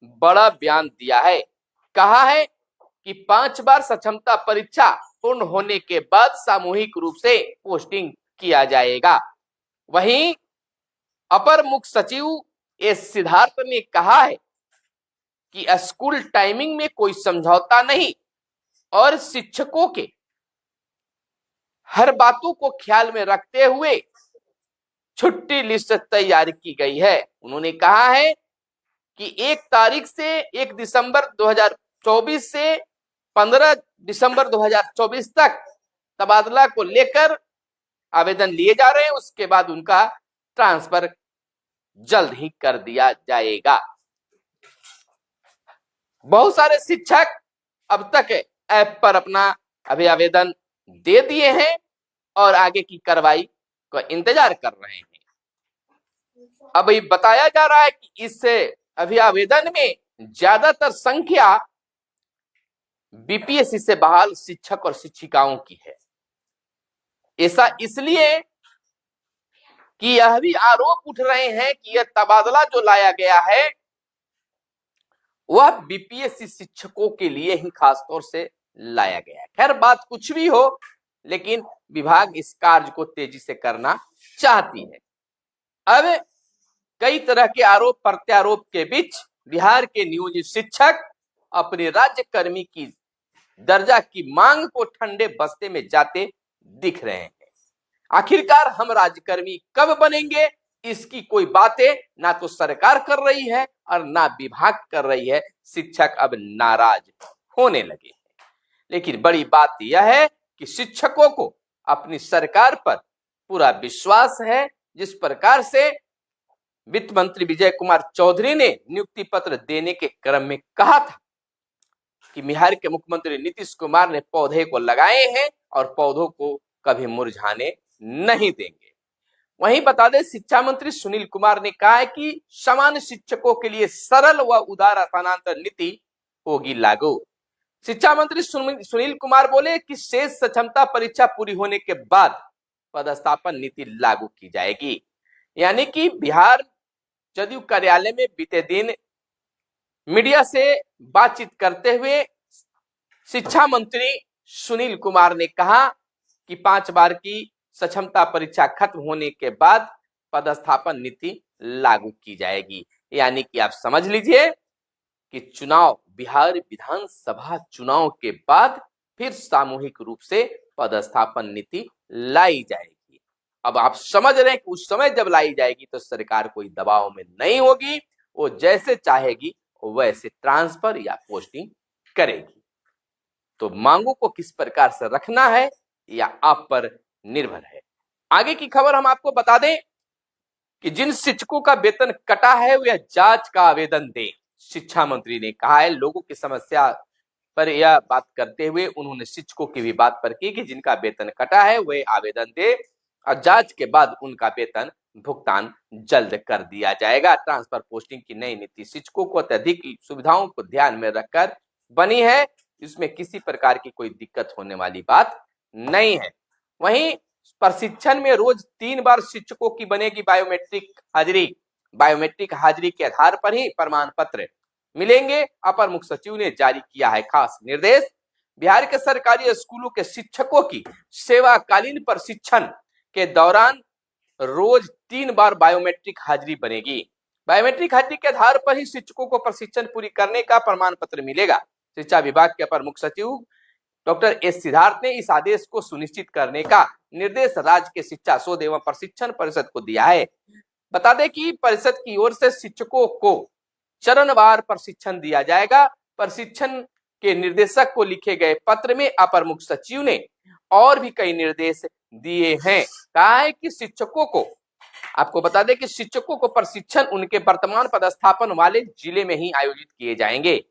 बड़ा बयान दिया है। कहा है कि 5 बार सक्षमता परीक्षा पूर्ण होने के बाद सामूहिक रूप से पोस्टिंग किया जाएगा। वहीं अपर मुख्य सचिव एस सिद्धार्थ ने कहा है कि स्कूल टाइमिंग में कोई समझौता नहीं और शिक्षकों के हर बातों को ख्याल में रखते हुए छुट्टी लिस्ट तैयार की गई है। उन्होंने कहा है कि 1 दिसंबर 2024 से 15 दिसंबर 2024 तक तबादला को लेकर आवेदन लिए जा रहे हैं। उसके बाद उनका ट्रांसफर जल्द ही कर दिया जाएगा। बहुत सारे शिक्षक अब तक ऐप पर अपना अभी आवेदन दे दिए हैं और आगे की कार्रवाई का इंतजार कर रहे हैं। अभी बताया जा रहा है कि इस अभी आवेदन में ज्यादातर संख्या बीपीएससी से बहाल शिक्षक और शिक्षिकाओं की है। ऐसा इसलिए कि यह भी आरोप उठ रहे हैं कि यह तबादला जो लाया गया है वह बीपीएससी शिक्षकों के लिए ही खासतौर से लाया गया है। खैर बात कुछ भी हो, लेकिन विभाग इस कार्य को तेजी से करना चाहती है। अब कई तरह के आरोप प्रत्यारोप के बीच बिहार के नियोजित शिक्षक अपने राज्यकर्मी की दर्जा की मांग को ठंडे बस्ते में जाते दिख रहे हैं। आखिरकार हम राज्यकर्मी कब बनेंगे, इसकी कोई बातें ना तो सरकार कर रही है और ना विभाग कर रही है। शिक्षक अब नाराज होने लगे हैं। लेकिन बड़ी बात यह है कि शिक्षकों को अपनी सरकार पर पूरा विश्वास है। जिस प्रकार से वित्त मंत्री विजय कुमार चौधरी ने नियुक्ति पत्र देने के क्रम में कहा था कि बिहार के मुख्यमंत्री नीतीश कुमार ने पौधे को लगाए हैं और पौधों को कभी मुरझाने नहीं देंगे। वहीं बता दें, शिक्षा मंत्री सुनील कुमार ने कहा है कि सामान्य शिक्षकों के लिए सरल व उदार स्थानांतरण नीति होगी लागू। शिक्षा मंत्री सुनील कुमार बोले कि शेष सक्षमता परीक्षा पूरी होने के बाद पदस्थापन नीति लागू की जाएगी। यानी कि बिहार जदयू कार्यालय में बीते दिन मीडिया से बातचीत करते हुए शिक्षा मंत्री सुनील कुमार ने कहा कि 5 बार की सक्षमता परीक्षा खत्म होने के बाद पदस्थापन नीति लागू की जाएगी। यानी कि आप समझ लीजिए कि चुनाव, बिहार विधानसभा चुनाव के बाद फिर सामूहिक रूप से पदस्थापन नीति लाई जाएगी। अब आप समझ रहे हैं कि उस समय जब लाई जाएगी तो सरकार कोई दबाव में नहीं होगी, वो जैसे चाहेगी वैसे ट्रांसफर या पोस्टिंग करेगी। तो मांगों को किस प्रकार से रखना है या आप पर निर्भर है। आगे की खबर हम आपको बता दें कि जिन शिक्षकों का वेतन कटा है वह जांच का आवेदन दें। शिक्षा मंत्री ने कहा है। लोगों की समस्या पर यह बात करते हुए उन्होंने शिक्षकों की भी बात पर की कि जिनका वेतन कटा है वे आवेदन दे और जांच के बाद उनका वेतन भुगतान जल्द कर दिया जाएगा। ट्रांसफर पोस्टिंग की नई नीति शिक्षकों को अत्यधिक सुविधाओं को ध्यान में रखकर बनी है। इसमें किसी प्रकार की कोई दिक्कत होने वाली बात नहीं है। वहीं प्रशिक्षण में रोज 3 बार शिक्षकों की बनेगी बायोमेट्रिक हाजिरी। बायोमेट्रिक हाजिरी के आधार पर ही प्रमाण पत्र मिलेंगे। अपर मुख्य सचिव ने जारी किया है खास निर्देश। बिहार के सरकारी स्कूलों के शिक्षकों की सेवाकालीन प्रशिक्षण के दौरान रोज 3 बार बायोमेट्रिक हाजिरी बनेगी। बायोमेट्रिक हाजिरी के आधार पर ही शिक्षकों को प्रशिक्षण पूरी करने का प्रमाण पत्र मिलेगा। शिक्षा विभाग के अपर मुख्य सचिव डॉक्टर एस सिद्धार्थ ने इस आदेश को सुनिश्चित करने का निर्देश राज्य के शिक्षा शोध एवं प्रशिक्षण परिषद को दिया है। बता दें कि परिषद की ओर से शिक्षकों को चरणवार प्रशिक्षण दिया जाएगा। प्रशिक्षण के निर्देशक को लिखे गए पत्र में अपर मुख्य सचिव ने और भी कई निर्देश दिए हैं। कहा है कि शिक्षकों को, आपको बता दें कि शिक्षकों को प्रशिक्षण उनके वर्तमान पदस्थापन वाले जिले में ही आयोजित किए जाएंगे।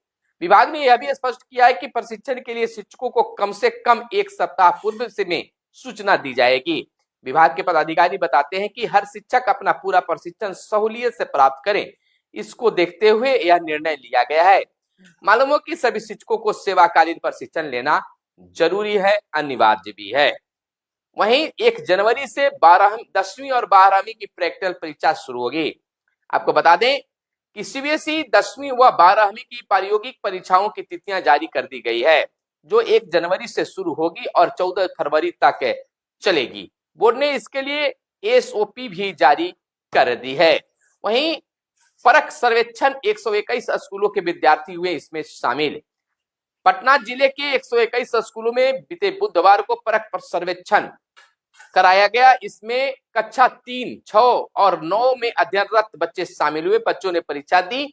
विभाग ने यह भी स्पष्ट किया है कि प्रशिक्षण के लिए शिक्षकों को कम से कम 1 सप्ताह पूर्व से में सूचना दी जाएगी। विभाग के पदाधिकारी बताते हैं कि हर शिक्षक अपना पूरा प्रशिक्षण सहूलियत से प्राप्त करें। इसको देखते हुए यह निर्णय लिया गया है। मालूम हो कि सभी शिक्षकों को सेवाकालीन प्रशिक्षण लेना जरूरी है, अनिवार्य भी है। वहीं 1 जनवरी से 10वीं और 12वीं की प्रैक्टिकल परीक्षा शुरू होगी। आपको बता दें कि सीबीएसई 10वीं व 12वीं की प्रायोगिक परीक्षाओं की तिथियां जारी कर दी गई है, जो 1 जनवरी से शुरू होगी और 14 फरवरी तक चलेगी। बोर्ड ने इसके लिए एसओपी भी जारी कर दी है। वहीं परख सर्वेक्षण 121 स्कूलों के विद्यार्थी हुए इसमें शामिल। पटना जिले के 121 स्कूलों में बीते बुधवार को परख सर्वेक्षण कराया गया। इसमें कक्षा 3, 6 और 9 में अध्ययनरत बच्चे शामिल हुए। बच्चों ने परीक्षा दी।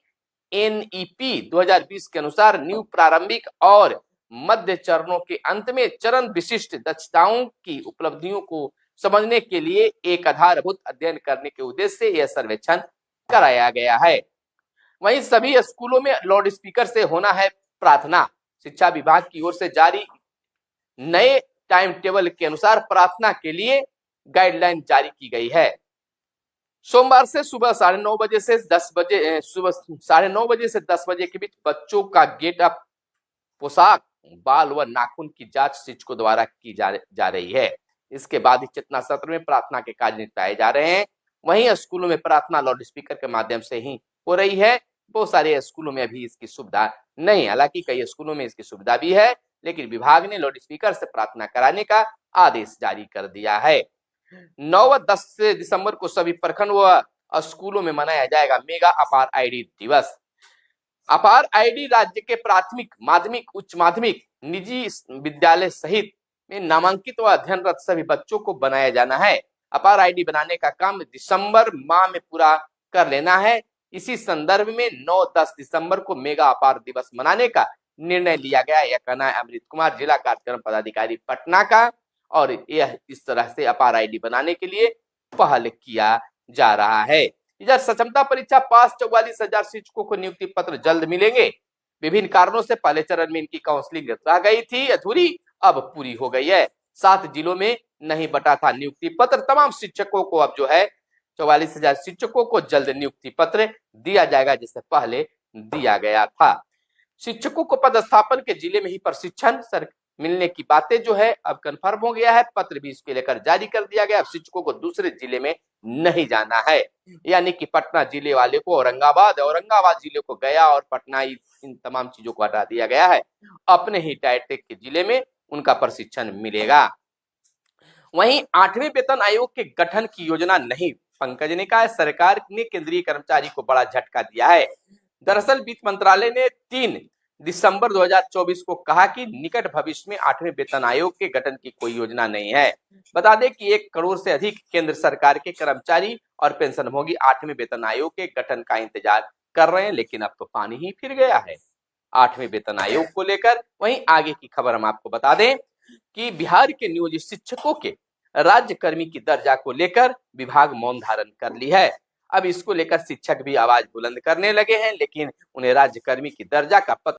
एनईपी 2020 के अनुसार न्यू प्रारंभिक और मध्य चरणों के अंत में चरण विशिष्ट दक्षताओं की उपलब्धियों को समझने के लिए एक आधारभूत अध्ययन करने के उद्देश्य से यह सर्वेक्षण कराया गया है। वहीं सभी स्कूलों में लाउड स्पीकर से होना है प्रार्थना। शिक्षा विभाग की ओर से जारी नए टाइम टेबल के अनुसार प्रार्थना के लिए गाइडलाइन जारी की गई है। सोमवार से सुबह 9:30 बजे से 10 बजे, सुबह 9:30 बजे से 10 बजे के बीच बच्चों का गेट अप, पोशाक, बाल व नाखून की जांच शिक्षकों द्वारा की जा रही है। इसके बाद ही चेतना सत्र में प्रार्थना के कार्य निपटाए जा रहे हैं। वहीं स्कूलों में प्रार्थना लाउड स्पीकर के माध्यम से ही हो रही है। बहुत सारे स्कूलों में अभी इसकी सुविधा नहीं, हालांकि कई स्कूलों में इसकी सुविधा भी है, लेकिन विभाग ने लाउड स्पीकर से प्रार्थना कराने का आदेश जारी कर दिया है। 9 व 10 दिसंबर को सभी प्रखंड व स्कूलों में मनाया जाएगा मेगा अपार आईडी दिवस। अपार आईडी राज्य के प्राथमिक, माध्यमिक, उच्च माध्यमिक, निजी विद्यालय सहित में नामांकित व अध्ययनरत सभी बच्चों को बनाया जाना है। अपार आईडी बनाने का काम दिसंबर माह में पूरा कर लेना है। इसी संदर्भ में 9-10 दिसंबर को मेगा अपार दिवस मनाने का निर्णय लिया गया। यह कहना है अमृत कुमार, जिला कार्यक्रम पदाधिकारी पटना का, और यह इस तरह से अपार आईडी बनाने के लिए पहल किया जा रहा है। इधर सक्षमता परीक्षा पास 44,000 शिक्षकों को नियुक्ति पत्र जल्द मिलेंगे। विभिन्न कारणों से पहले चरण में इनकी काउंसलिंग रह गई थी अधूरी, अब पूरी हो गई है। 7 जिलों में नहीं बटा था नियुक्ति पत्र। तमाम शिक्षकों को अब जो है 44,000 शिक्षकों को जल्द नियुक्ति पत्र दिया जाएगा, जिससे पहले दिया गया था। शिक्षकों को पदस्थापन के जिले में ही प्रशिक्षण मिलने की बातें जो है अब कंफर्म हो गया है। पत्र भी इसके लेकर जारी कर दिया गया। अब शिक्षकों को दूसरे जिले में नहीं जाना है, यानी कि पटना जिले वाले को औरंगाबाद, औरंगाबाद जिले को गया और पटना, इन तमाम चीजों को हटा दिया गया है। अपने ही डायरेक्ट के जिले में उनका प्रशिक्षण मिलेगा। वहीं 8वें वेतन आयोग के गठन की योजना नहीं, पंकज ने कहा। सरकार ने केंद्रीय कर्मचारी को बड़ा झटका दिया है। दरअसल वित्त मंत्रालय ने 3 दिसंबर 2024 को कहा कि निकट भविष्य में 8वें वेतन आयोग के गठन की कोई योजना नहीं है। बता दें कि 1 करोड़ से अधिक केंद्र सरकार के कर्मचारी और पेंशनभोगी 8वें वेतन आयोग के गठन का इंतजार कर रहे हैं, लेकिन अब तो पानी ही फिर गया है 8वें वेतन आयोग को लेकर। वहीं आगे की खबर हम आपको बता दें कि बिहार के नियोजित शिक्षकों के राज्य कर्मी की दर्जा को लेकर विभाग मौन धारण कर ली है। अब इसको लेकर शिक्षक भी आवाज बुलंद करने लगे हैं, लेकिन उन्हें राज्य कर्मी की दर्जा का पत्र